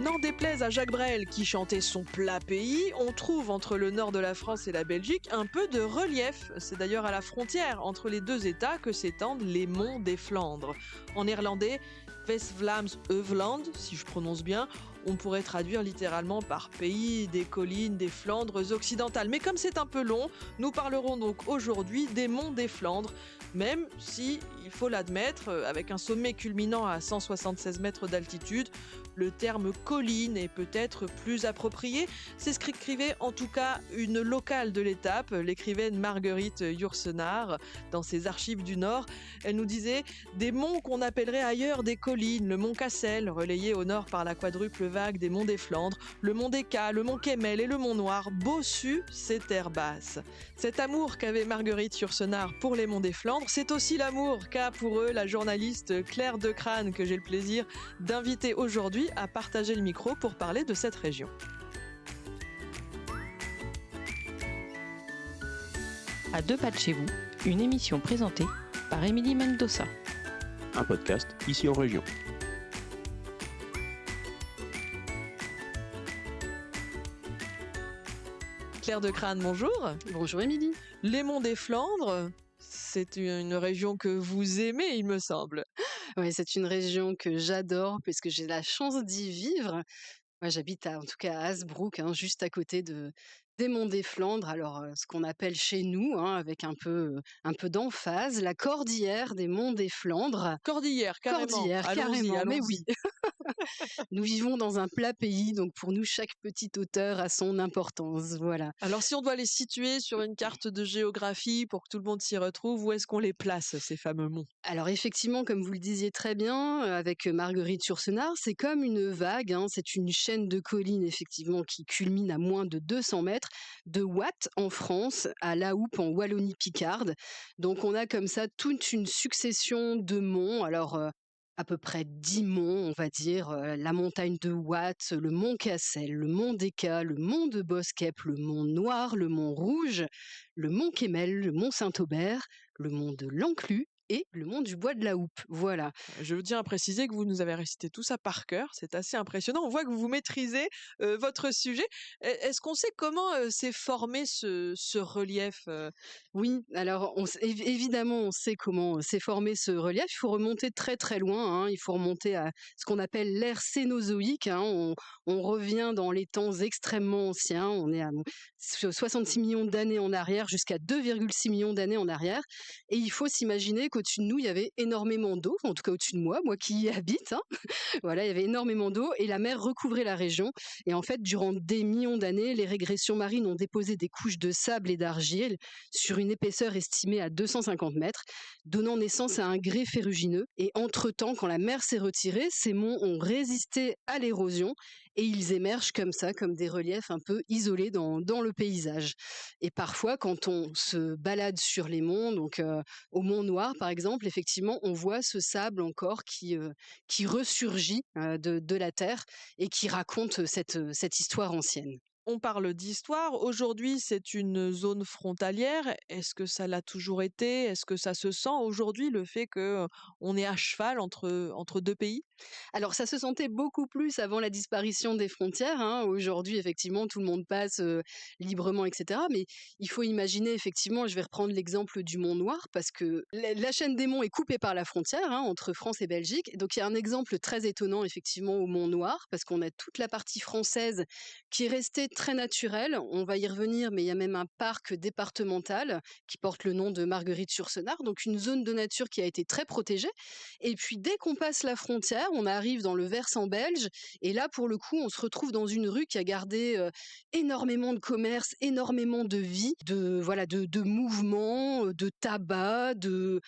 N'en déplaise à Jacques Brel qui chantait son plat pays, on trouve entre le nord de la France et la Belgique un peu de relief. C'est d'ailleurs à la frontière entre les deux États que s'étendent les monts des Flandres. En néerlandais, West-Vlaams-Heuveland, si je prononce bien, on pourrait traduire littéralement par pays des collines des Flandres occidentales. Mais comme c'est un peu long, nous parlerons donc aujourd'hui des monts des Flandres, même si, il faut l'admettre, avec un sommet culminant à 176 mètres d'altitude, le terme colline est peut-être plus approprié. C'est ce qu'écrivait en tout cas une locale de l'étape, l'écrivaine Marguerite Yourcenar, dans ses archives du Nord. Elle nous disait « Des monts qu'on appellerait ailleurs des collines, le mont Cassel, relayé au nord par la quadruple vague des monts des Flandres, le mont des Cas, le mont Kemmel et le mont Noir, bossus ces terres basses. » Cet amour qu'avait Marguerite Yourcenar pour les monts des Flandres, c'est aussi l'amour qu'a pour eux la journaliste Claire Decrane, que j'ai le plaisir d'inviter aujourd'hui à partager le micro pour parler de cette région. À deux pas de chez vous, une émission présentée par Émilie Mendoza. Un podcast ici en région. Claire Decrane, bonjour. Bonjour Émilie. Les monts des Flandres, c'est une région que vous aimez, il me semble. Oui, c'est une région que j'adore parce que j'ai la chance d'y vivre. Moi, j'habite en tout cas à Hasbrook, juste à côté des Monts des Flandres. Alors, ce qu'on appelle chez nous, avec un peu d'emphase, la cordillère des Monts des Flandres. Cordillère, carrément. Cordillère, Allons-y, carrément, mais allons-y. oui. Nous vivons dans un plat pays, donc pour nous, chaque petite hauteur a son importance. Voilà. Alors, si on doit les situer sur une carte de géographie pour que tout le monde s'y retrouve, où est-ce qu'on les place, ces fameux monts ? Alors effectivement, comme vous le disiez très bien, avec Marguerite Yourcenar, c'est comme une vague, c'est une chaîne de collines effectivement qui culmine à moins de 200 mètres, de Watt en France à La Houppe en Wallonie-Picarde. Donc on a comme ça toute une succession de monts, alors à peu près 10 monts, on va dire, la montagne de Watt, le mont Cassel, le mont des Cas, le mont de Boskep, le mont Noir, le mont Rouge, le mont Kemmel, le mont Saint-Aubert, le mont de l'Enclus, et le mont du Bois de la Houppe, voilà. Je tiens à préciser que vous nous avez récité tout ça par cœur, c'est assez impressionnant. On voit que vous maîtrisez votre sujet. Est-ce qu'on sait comment s'est formé ce relief Oui, alors évidemment, on sait comment s'est formé ce relief. Il faut remonter très très loin. Il faut remonter à ce qu'on appelle l'ère cénozoïque. On revient dans les temps extrêmement anciens. On est à 66 millions d'années en arrière jusqu'à 2,6 millions d'années en arrière. Et il faut s'imaginer qu'au-dessus de nous, il y avait énormément d'eau. En tout cas, au-dessus de moi qui y habite. Voilà, il y avait énormément d'eau et la mer recouvrait la région. Et en fait, durant des millions d'années, les régressions marines ont déposé des couches de sable et d'argile sur une épaisseur estimée à 250 mètres, donnant naissance à un grès ferrugineux. Et entre-temps, quand la mer s'est retirée, ces monts ont résisté à l'érosion et ils émergent comme ça, comme des reliefs un peu isolés dans le paysage. Et parfois, quand on se balade sur les monts, donc au Mont Noir par exemple, effectivement, on voit ce sable encore qui ressurgit de la terre et qui raconte cette histoire ancienne. On parle d'histoire. Aujourd'hui, c'est une zone frontalière. Est-ce que ça l'a toujours été ? Est-ce que ça se sent aujourd'hui, le fait qu'on est à cheval entre deux pays ? Alors ça se sentait beaucoup plus avant la disparition des frontières. Aujourd'hui, effectivement, tout le monde passe librement, etc. Mais il faut imaginer, effectivement, je vais reprendre l'exemple du Mont Noir, parce que la chaîne des monts est coupée par la frontière entre France et Belgique. Donc il y a un exemple très étonnant, effectivement, au Mont Noir, parce qu'on a toute la partie française qui est restée très naturelle. On va y revenir, mais il y a même un parc départemental qui porte le nom de Marguerite Yourcenar, donc une zone de nature qui a été très protégée. Et puis dès qu'on passe la frontière, on arrive dans le versant belge, et là pour le coup on se retrouve dans une rue qui a gardé énormément de commerce, énormément de vie, de mouvements, de tabac, de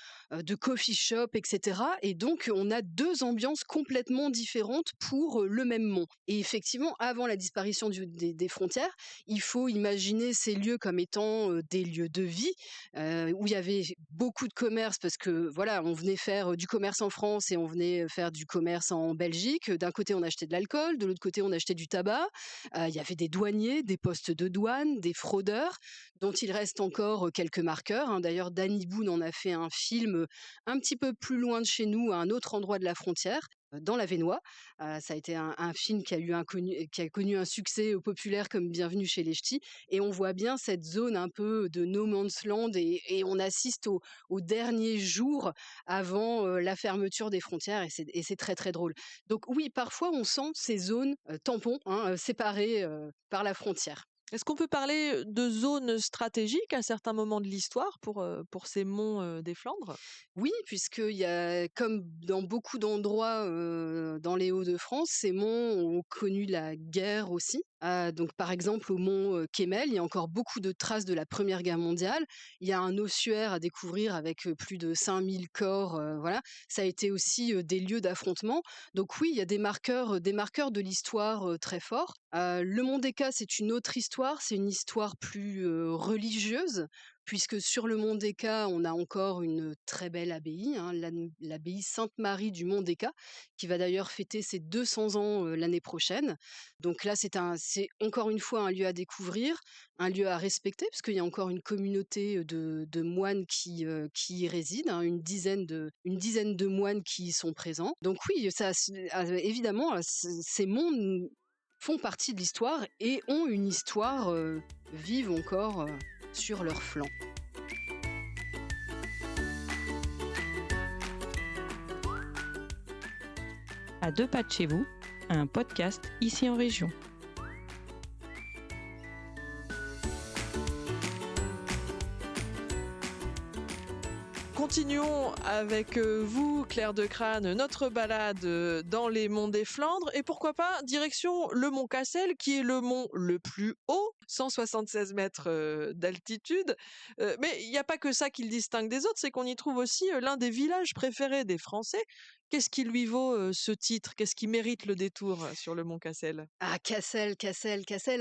coffee shop, etc. Et donc on a deux ambiances complètement différentes pour le même mont. Et effectivement, avant la disparition des frontières, il faut imaginer ces lieux comme étant des lieux de vie, où il y avait beaucoup de commerce, parce que voilà, on venait faire du commerce en France et on venait faire du commerce en Belgique. D'un côté, on achetait de l'alcool, de l'autre côté, on achetait du tabac. Il y avait des douaniers, des postes de douane, des fraudeurs, dont il reste encore quelques marqueurs. D'ailleurs, Danny Boone en a fait un film un petit peu plus loin de chez nous, à un autre endroit de la frontière. dans l'Avesnois. Ça a été un film qui a connu un succès populaire comme Bienvenue chez les Ch'tis, et on voit bien cette zone un peu de no man's land, et on assiste aux derniers jours avant la fermeture des frontières, et c'est très très drôle. Donc oui, parfois on sent ces zones tampons, hein, séparées par la frontière. Est-ce qu'on peut parler de zones stratégiques à certains moments de l'histoire pour ces monts des Flandres? Oui, puisqu'il y a, comme dans beaucoup d'endroits dans les Hauts-de-France, ces monts ont connu la guerre aussi. Donc, par exemple, au mont Kemmel, il y a encore beaucoup de traces de la Première Guerre mondiale. Il y a un ossuaire à découvrir avec plus de 5000 corps. Voilà, ça a été aussi des lieux d'affrontement. Donc oui, il y a des marqueurs de l'histoire très forts. Le mont Decca, c'est une autre histoire. C'est une histoire plus religieuse, puisque sur le mont Decca, on a encore une très belle abbaye, hein, l'abbaye Sainte-Marie du mont Decca, qui va d'ailleurs fêter ses 200 ans l'année prochaine. Donc là, c'est encore une fois un lieu à découvrir, un lieu à respecter, parce qu'il y a encore une communauté de moines qui y résident, hein, une dizaine de moines qui y sont présents. Donc oui, évidemment, ces monts font partie de l'histoire et ont une histoire vive encore sur leurs flancs. À deux pas de chez vous, un podcast ici en région. Continuons avec vous, Claire de Crâne, notre balade dans les monts des Flandres, et pourquoi pas direction le mont Cassel, qui est le mont le plus haut, 176 mètres d'altitude. Mais il n'y a pas que ça qui le distingue des autres, c'est qu'on y trouve aussi l'un des villages préférés des Français. Qu'est-ce qui lui vaut ce titre? Qu'est-ce qui mérite le détour sur le mont Cassel? Ah, Cassel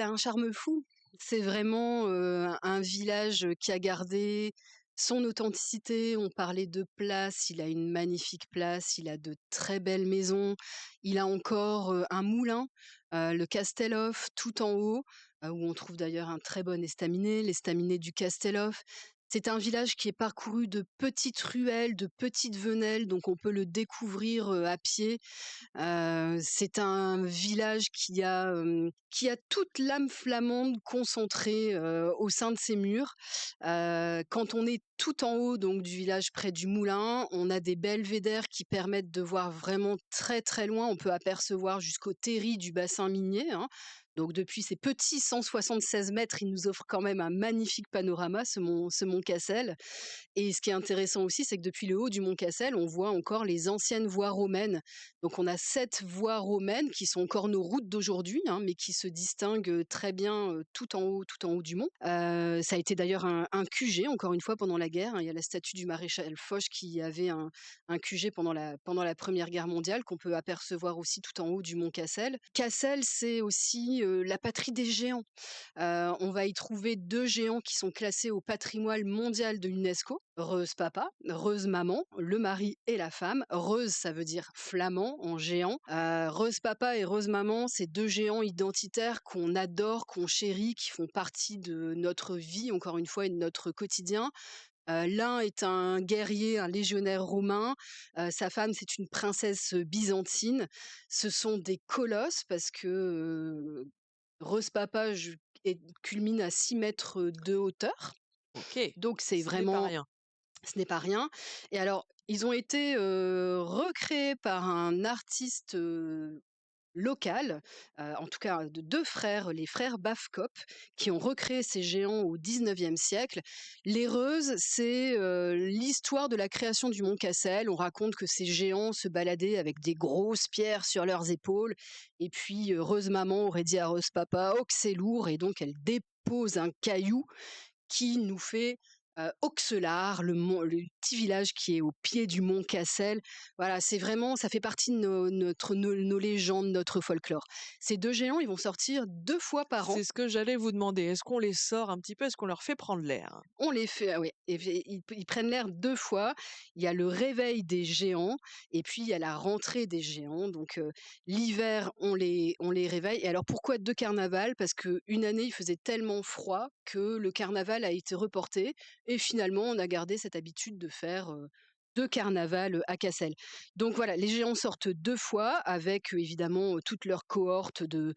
a un charme fou. C'est vraiment un village qui a gardé son authenticité. On parlait de place, il a une magnifique place, il a de très belles maisons, il a encore un moulin, le Castellhof, tout en haut, où on trouve d'ailleurs un très bon estaminet, l'estaminet du Castellhof. C'est un village qui est parcouru de petites ruelles, de petites venelles, donc on peut le découvrir à pied. C'est un village qui a toute l'âme flamande concentrée au sein de ses murs. Quand on est tout en haut donc du village près du moulin, on a des belvédères qui permettent de voir vraiment très très loin. On peut apercevoir jusqu'au terri du bassin minier, hein. Donc depuis ces petits 176 mètres, il nous offre quand même un magnifique panorama, ce mont Cassel. Et ce qui est intéressant aussi, c'est que depuis le haut du mont Cassel, on voit encore les anciennes voies romaines. Donc on a 7 voies romaines qui sont encore nos routes d'aujourd'hui, hein, mais qui se distinguent très bien tout en haut du mont. Ça a été d'ailleurs un QG, encore une fois, pendant la guerre, hein. Il y a la statue du maréchal Foch qui avait un QG pendant la Première Guerre mondiale, qu'on peut apercevoir aussi tout en haut du mont Cassel. Cassel, c'est aussi la patrie des géants. On va y trouver 2 géants qui sont classés au patrimoine mondial de l'UNESCO. Reuse papa, Reuse maman, le mari et la femme. Reuse, ça veut dire flamand en géant. Reuse papa et Reuse maman, c'est 2 géants identitaires qu'on adore, qu'on chérit, qui font partie de notre vie, encore une fois, et de notre quotidien. L'un est un guerrier, un légionnaire romain. Sa femme, c'est une princesse byzantine. Ce sont des colosses parce que Reuse papa culmine à 6 mètres de hauteur. Ok, Donc c'est ce n'est pas vraiment, rien. ce n'est pas rien. Et alors, ils ont été recréés par un artiste local, en tout cas de 2 frères, les frères Bafkop, qui ont recréé ces géants au 19e siècle. L'Héreuse, c'est l'histoire de la création du mont Cassel. On raconte que ces géants se baladaient avec des grosses pierres sur leurs épaules, et puis Reuse maman aurait dit à Reuse papa: «Oh que c'est lourd!» et donc elle dépose un caillou qui nous fait Auxelard, le petit village qui est au pied du mont Cassel. Voilà, c'est vraiment, ça fait partie de nos légendes, notre folklore. Ces 2 géants, ils vont sortir 2 fois par an. C'est ce que j'allais vous demander. Est-ce qu'on les sort un petit peu? Est-ce qu'on leur fait prendre l'air? On les fait, ah oui, ils prennent l'air 2 fois. Il y a le réveil des géants et puis il y a la rentrée des géants. Donc l'hiver, on les réveille. Et alors pourquoi 2 carnavals? Parce qu'une année, il faisait tellement froid que le carnaval a été reporté, et finalement, on a gardé cette habitude de faire de carnaval à Cassel. Donc voilà, les géants sortent 2 fois avec, évidemment, toute leur cohorte de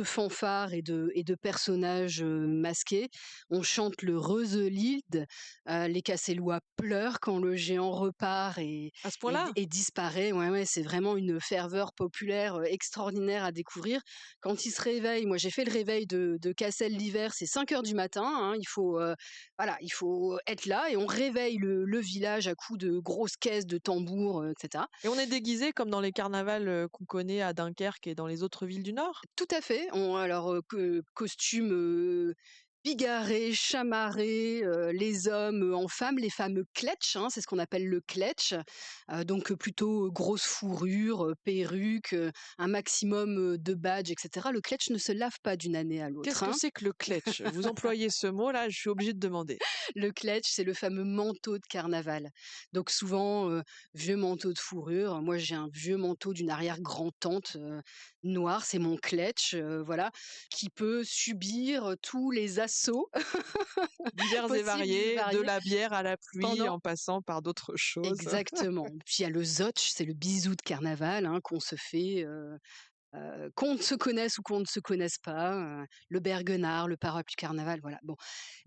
fanfares et de personnages, masqués. On chante le Reuselinde, les Cassellois pleurent quand le géant repart et À ce et point-là? et disparaît. Ouais, ouais, c'est vraiment une ferveur populaire, extraordinaire à découvrir. Quand ils se réveillent, moi j'ai fait le réveil de Cassel l'hiver, c'est 5 heures du matin, hein, voilà, il faut être là et on réveille le village à coups de grosses caisses de tambours, et cetera. Et on est déguisé comme dans les carnavals, qu'on connaît à Dunkerque et dans les autres villes du Nord? Tout à fait. Alors, costumes, bigarrés, chamarrés, les hommes, en femmes, les fameux kletsch, hein, c'est ce qu'on appelle le kletsch. Donc, plutôt, grosse fourrure, perruque, un maximum, de badges et cetera. Le kletsch ne se lave pas d'une année à Qu'est-ce l'autre, que hein. c'est que le kletsch? Vous employez ce mot-là, je suis obligée de demander. Le kletsch, c'est le fameux manteau de carnaval. Donc souvent, vieux manteau de fourrure. Moi, j'ai un vieux manteau d'une arrière-grand-tante, noir, c'est mon kletsch, voilà, qui peut subir, tous les assauts Divers et possibles et variés, de variés la bière à la pluie, pendant en passant par d'autres choses. exactement. Puis il y a le zotch, c'est le bisou de carnaval, hein, qu'on se fait, qu'on se connaisse ou qu'on ne se connaisse pas, le berguenard, le parapluie carnaval, voilà. Bon,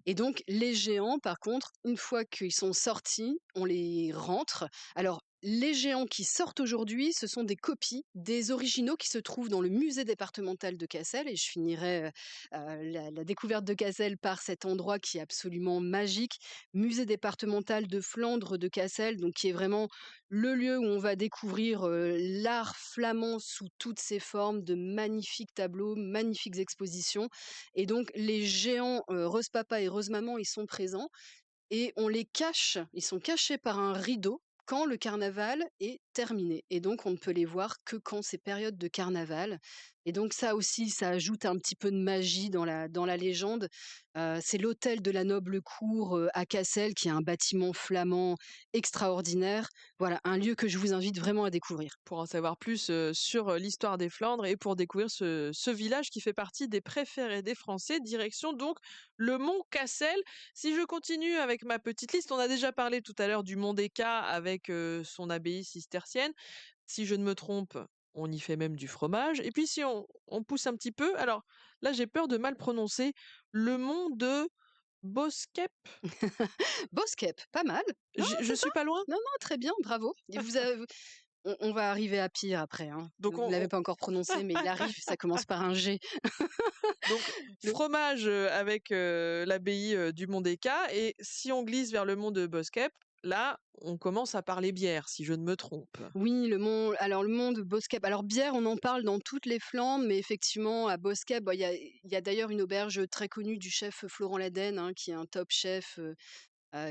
et donc les géants, par contre, une fois qu'ils sont sortis, on les rentre. Alors, les géants qui sortent aujourd'hui, ce sont des copies des originaux qui se trouvent dans le musée départemental de Cassel. Et je finirai la découverte de Cassel par cet endroit qui est absolument magique, musée départemental de Flandre de Cassel, donc qui est vraiment le lieu où on va découvrir l'art flamand sous toutes ses formes, de magnifiques tableaux, magnifiques expositions. Et donc les géants Rose Papa et Rose Maman, ils sont présents et on les cache, ils sont cachés par un rideau quand le carnaval est terminé. Et donc on ne peut les voir que quand c'est période de carnaval. Et donc ça aussi, ça ajoute un petit peu de magie dans la légende. C'est l'hôtel de la Noble Cour à Cassel, qui est un bâtiment flamand extraordinaire. Voilà, un lieu que je vous invite vraiment à découvrir. Pour en savoir plus sur l'histoire des Flandres et pour découvrir ce village qui fait partie des préférés des Français, direction donc le mont Cassel. Si je continue avec ma petite liste, on a déjà parlé tout à l'heure du mont des Cas avec son abbaye cistercienne. Si je ne me trompe, on y fait même du fromage. Et puis si on pousse un petit peu, alors là j'ai peur de mal prononcer, le mont de Boskep. Boskep, pas mal. Non, Je c'est ça. suis pas loin? Non, non, très bien, bravo. Et on va arriver à pire après, hein. Donc Vous ne l'avez pas encore prononcé, mais il arrive, ça commence par un G. Donc, Le fromage, avec, l'abbaye, du Mont des Cats et si on glisse vers le mont de Boskep, là, on commence à parler bière, si je ne me trompe. Oui, le mont de Boskep. Alors bière, on en parle dans toutes les Flandres, mais effectivement à Boskep, bah, il y a d'ailleurs une auberge très connue du chef Florent Laden, hein, qui est un top chef,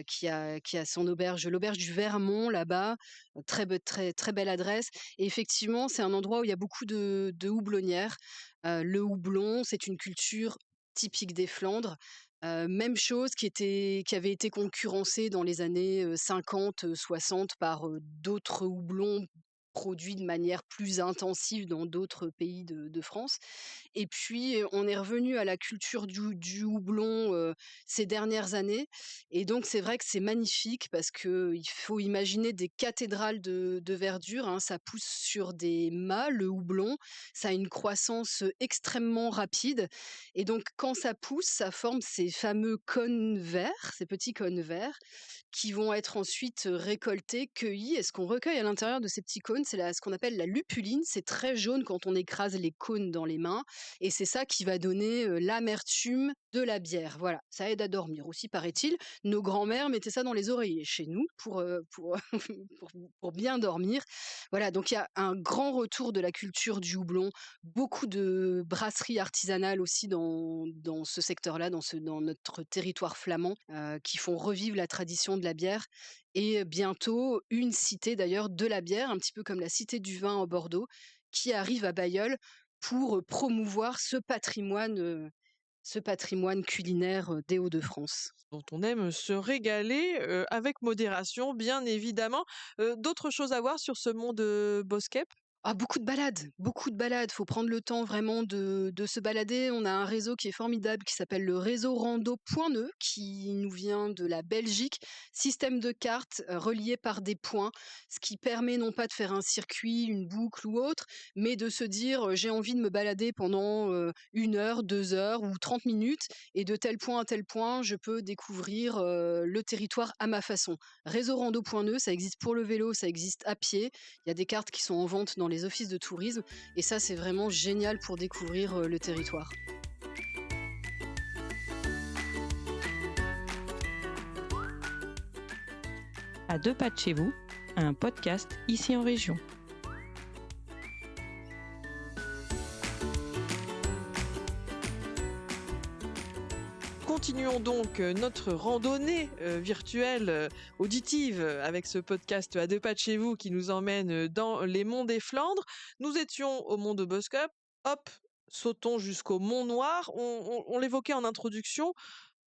qui a son auberge, l'auberge du Vermont là-bas, très très belle adresse. Et effectivement, c'est un endroit où il y a beaucoup de houblonnières. Le houblon, c'est une culture typique des Flandres. Même chose qui avait été concurrencée dans les années 50, 60 par d'autres houblons produits de manière plus intensive dans d'autres pays de France. Et puis, on est revenu à la culture du houblon, ces dernières années. Et donc c'est vrai que c'est magnifique parce que il faut imaginer des cathédrales de verdure, hein. Ça pousse sur des mâts, le houblon. Ça a une croissance, extrêmement rapide et donc quand ça pousse, ça forme ces fameux cônes verts, ces petits cônes verts qui vont être ensuite, récoltés, cueillis et ce qu'on recueille à l'intérieur de ces petits cônes, c'est ce qu'on appelle la lupuline. C'est très jaune quand on écrase les cônes dans les mains et c'est ça qui va donner, l'amertume de la bière. Voilà, ça aide à dormir aussi, paraît-il. Nos grands-mères mettaient ça dans les oreillers chez nous pour pour bien dormir. Voilà, donc il y a un grand retour de la culture du houblon, beaucoup de brasseries artisanales aussi dans ce secteur-là, dans notre territoire flamand, qui font revivre la tradition de la bière et bientôt une cité d'ailleurs de la bière, un petit peu comme la cité du vin à Bordeaux, qui arrive à Bailleul pour, promouvoir ce patrimoine culinaire, des Hauts-de-France. Dont on aime se régaler, avec modération, bien évidemment. D'autres choses à voir sur ce mont de Boskep? Ah, beaucoup de balades, beaucoup de balades. Faut prendre le temps vraiment de se balader. On a un réseau qui est formidable qui s'appelle le réseau Rando.neu qui nous vient de la Belgique. Système de cartes reliées par des points, ce qui permet non pas de faire un circuit, une boucle ou autre, mais de se dire j'ai envie de me balader pendant 1 heure, 2 heures ou 30 minutes et de tel point à tel point, je peux découvrir le territoire à ma façon. Réseau Rando.neu, ça existe pour le vélo, ça existe à pied. Il y a des cartes qui sont en vente dans les offices de tourisme et ça, c'est vraiment génial pour découvrir le territoire. À 2 pas de chez vous, un podcast ici en région. Continuons donc notre randonnée virtuelle auditive avec ce podcast à 2 pas de chez vous qui nous emmène dans les monts des Flandres. Nous étions au mont de Boskoop. Hop, sautons jusqu'au mont Noir. On l'évoquait en introduction,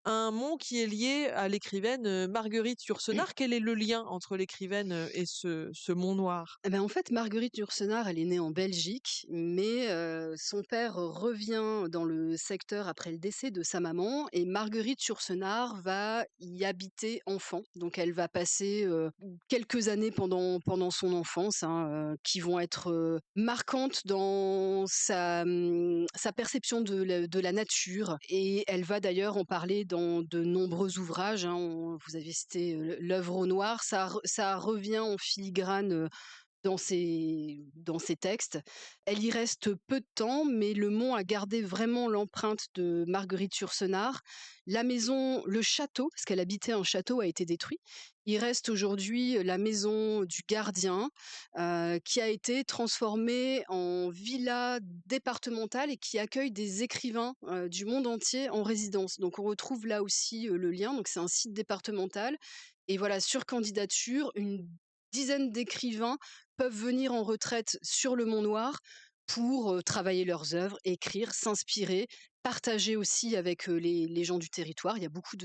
un mont qui est lié à l'écrivaine Marguerite Yourcenar. Quel est le lien entre l'écrivaine et ce mont Noir? Eh ben, en fait, Marguerite Yourcenar, elle est née en Belgique, mais son père revient dans le secteur après le décès de sa maman et Marguerite Yourcenar va y habiter enfant. Donc elle va passer quelques années pendant son enfance qui vont être marquantes dans sa perception de la nature et elle va d'ailleurs en parler dans de nombreux ouvrages. Vous avez cité l'œuvre au noir, ça revient en filigrane dans ses textes. Elle y reste peu de temps, mais le mont a gardé vraiment l'empreinte de Marguerite Yourcenar. La maison, le château, parce qu'elle habitait un château, a été détruit. Il reste aujourd'hui la maison du gardien, qui a été transformée en villa départementale et qui accueille des écrivains du monde entier en résidence. Donc on retrouve là aussi le lien. Donc c'est un site départemental. Et voilà, sur candidature, une dizaine d'écrivains peuvent venir en retraite sur le Mont Noir pour travailler leurs œuvres, écrire, s'inspirer, partager aussi avec les gens du territoire. Il y a beaucoup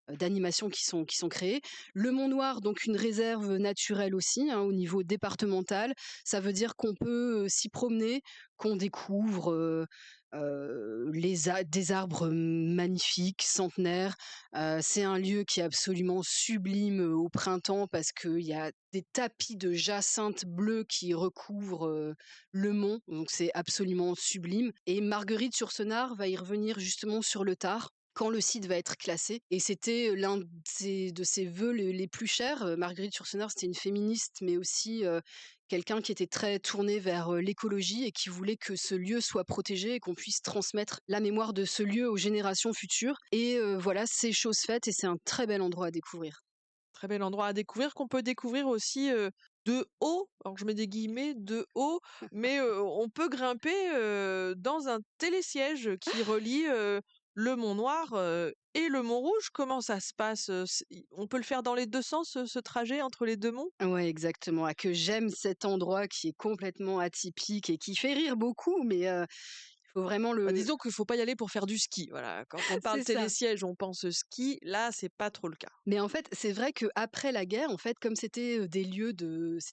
d'animations qui sont créées. Le Mont Noir, donc une réserve naturelle aussi au niveau départemental. Ça veut dire qu'on peut s'y promener, qu'on découvre des arbres magnifiques, centenaires. C'est un lieu qui est absolument sublime au printemps parce qu'il y a des tapis de jacinthe bleue qui recouvrent le mont, donc c'est absolument sublime. Et Marguerite Yourcenar va y revenir justement sur le tard, quand le site va être classé. Et c'était l'un de ses vœux les plus chers. Marguerite Yourcenar, c'était une féministe, mais aussi quelqu'un qui était très tourné vers l'écologie et qui voulait que ce lieu soit protégé et qu'on puisse transmettre la mémoire de ce lieu aux générations futures. Et voilà, c'est chose faite et c'est un très bel endroit à découvrir. Très bel endroit à découvrir, qu'on peut découvrir aussi de haut. Alors je mets des guillemets, de haut, mais on peut grimper dans un télésiège qui relie le Mont Noir et le Mont Rouge. Comment ça se passe? On peut le faire dans les deux sens, ce trajet entre les deux monts? Ouais, exactement. Ah, que j'aime cet endroit qui est complètement atypique et qui fait rire beaucoup, mais il faut vraiment Bah, le. disons qu'il faut pas y aller pour faire du ski. Voilà, quand on parle C'est ça. télésiège, on pense ski. Là, c'est pas trop le cas. Mais en fait, c'est vrai qu'après la guerre, en fait, comme c'était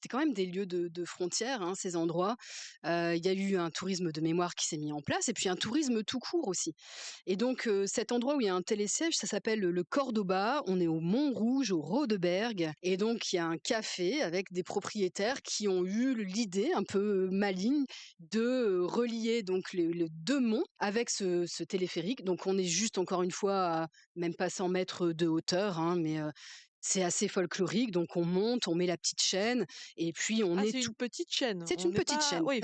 quand même des lieux de frontières, ces endroits, il y a eu un tourisme de mémoire qui s'est mis en place et puis un tourisme tout court aussi. Et donc, cet endroit où il y a un télésiège, ça s'appelle le Cordoba. On est au Mont-Rouge, au Rodeberg. Et donc, il y a un café avec des propriétaires qui ont eu l'idée un peu maligne de relier donc les 2 monts avec ce téléphérique. Donc, on est juste encore une fois à même pas 100 mètres de hauteur, mais c'est assez folklorique. Donc, on monte, on met la petite chaîne et puis on Ah, est c'est tout. une petite chaîne. C'est On une n'est petite pas. chaîne. Oui,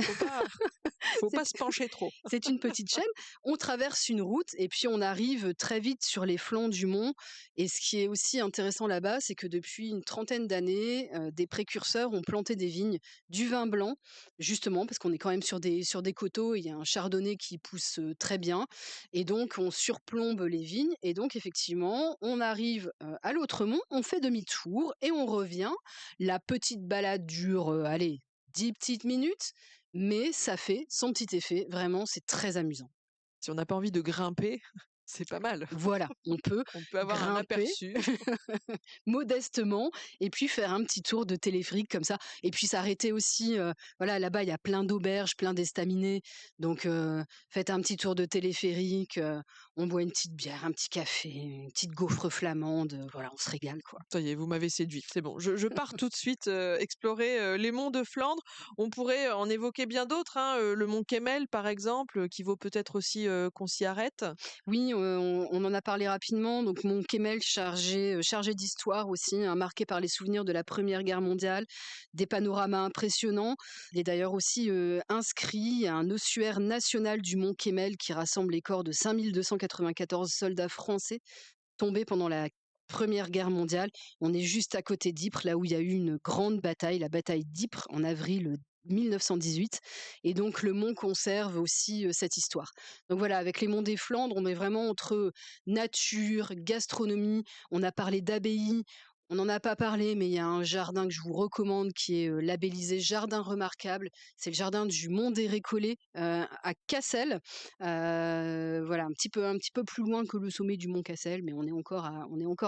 faut C'est pas se pencher trop. c'est une petite chaîne. On traverse une route et puis on arrive très vite sur les flancs du mont. Et ce qui est aussi intéressant là-bas, c'est que depuis une trentaine d'années, des précurseurs ont planté des vignes, du vin blanc, justement parce qu'on est quand même sur des coteaux. Il y a un chardonnay qui pousse très bien, et donc on surplombe les vignes. Et donc effectivement, on arrive à l'autre mont, on fait demi-tour et on revient. La petite balade dure, allez, 10 petites minutes, mais ça fait son petit effet. Vraiment, c'est très amusant. Si on n'a pas envie de grimper, C'est pas mal. Voilà, on peut On peut avoir un grimper aperçu. modestement et puis faire un petit tour de téléphérique comme ça et puis s'arrêter aussi, voilà, là-bas, il y a plein d'auberges, plein d'estaminets donc faites un petit tour de téléphérique, on boit une petite bière, un petit café, une petite gaufre flamande, voilà, on se régale, quoi. Ça y est, vous m'avez séduite, c'est bon. Je pars tout de suite explorer les monts de Flandre. On pourrait en évoquer bien d'autres, hein, le mont Kemmel par exemple, qui vaut peut-être aussi qu'on s'y arrête. Oui, on en a parlé rapidement. Donc, mon Kemmel chargé d'histoire aussi, hein, marqué par les souvenirs de la Première Guerre mondiale, des panoramas impressionnants. Il est d'ailleurs aussi inscrit à un ossuaire national du mont Kemmel qui rassemble les corps de 5294 soldats français tombés pendant la Première Guerre mondiale. On est juste à côté d'Ypres, là où il y a eu une grande bataille, la bataille d'Ypres en avril 1918. Et donc le mont conserve aussi cette histoire. Donc voilà, avec les monts des Flandres, on est vraiment entre nature, gastronomie. On a parlé d'abbaye. On n'en a pas parlé, mais il y a un jardin que je vous recommande qui est labellisé Jardin remarquable. C'est le jardin du Mont des Récollets à Cassel. Voilà, un petit peu plus loin que le sommet du Mont Cassel, mais on est encore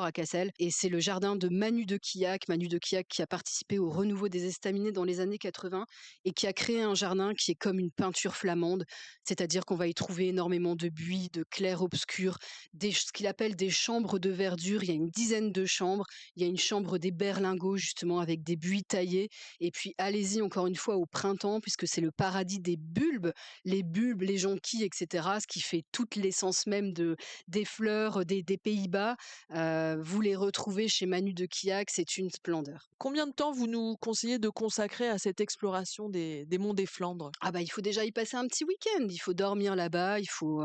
à Cassel. Et c'est le jardin de Manu de Quillac. Manu de Quillac qui a participé au renouveau des estaminets dans les années 80 et qui a créé un jardin qui est comme une peinture flamande. C'est-à-dire qu'on va y trouver énormément de buis, de clairs-obscurs, ce qu'il appelle des chambres de verdure. Il y a une dizaine de chambres. Il y a une chambre des berlingots justement avec des buis taillés et puis allez-y encore une fois au printemps puisque c'est le paradis des bulbes, les jonquilles, etc. Ce qui fait toute l'essence même des fleurs des Pays-Bas. Vous les retrouvez chez Manu de Quillac, c'est une splendeur. Combien de temps vous nous conseillez de consacrer à cette exploration des monts des Flandres? Ah bah il faut déjà y passer un petit week-end, il faut dormir là-bas, il faut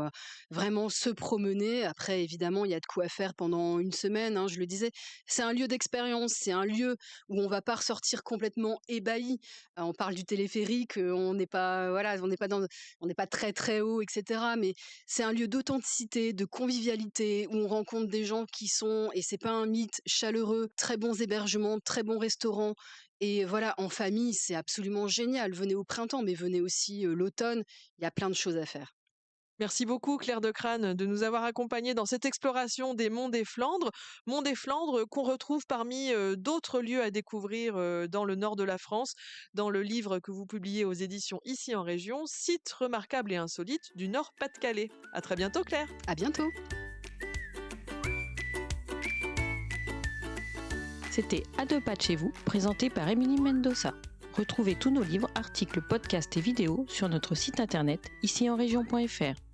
vraiment se promener. Après évidemment il y a de quoi faire pendant une semaine, hein, je le disais. C'est un lieu d'expérience, c'est un lieu où on va pas ressortir complètement ébahi. On parle du téléphérique, on n'est pas voilà, on n'est pas très très haut, etc. Mais c'est un lieu d'authenticité, de convivialité où on rencontre des gens qui sont, et c'est pas un mythe, chaleureux, très bons hébergements, très bons restaurants. Et voilà, en famille, c'est absolument génial. Venez au printemps, mais venez aussi l'automne. Il y a plein de choses à faire. Merci beaucoup Claire de Crâne de nous avoir accompagnés dans cette exploration des monts des Flandres. Monts des Flandres qu'on retrouve parmi d'autres lieux à découvrir dans le nord de la France, dans le livre que vous publiez aux éditions Ici en Région, Sites remarquables et insolites du Nord-Pas-de-Calais. À très bientôt Claire. À bientôt. C'était À deux pas de chez vous, présenté par Émilie Mendoza. Retrouvez tous nos livres, articles, podcasts et vidéos sur notre site internet icienregion.fr.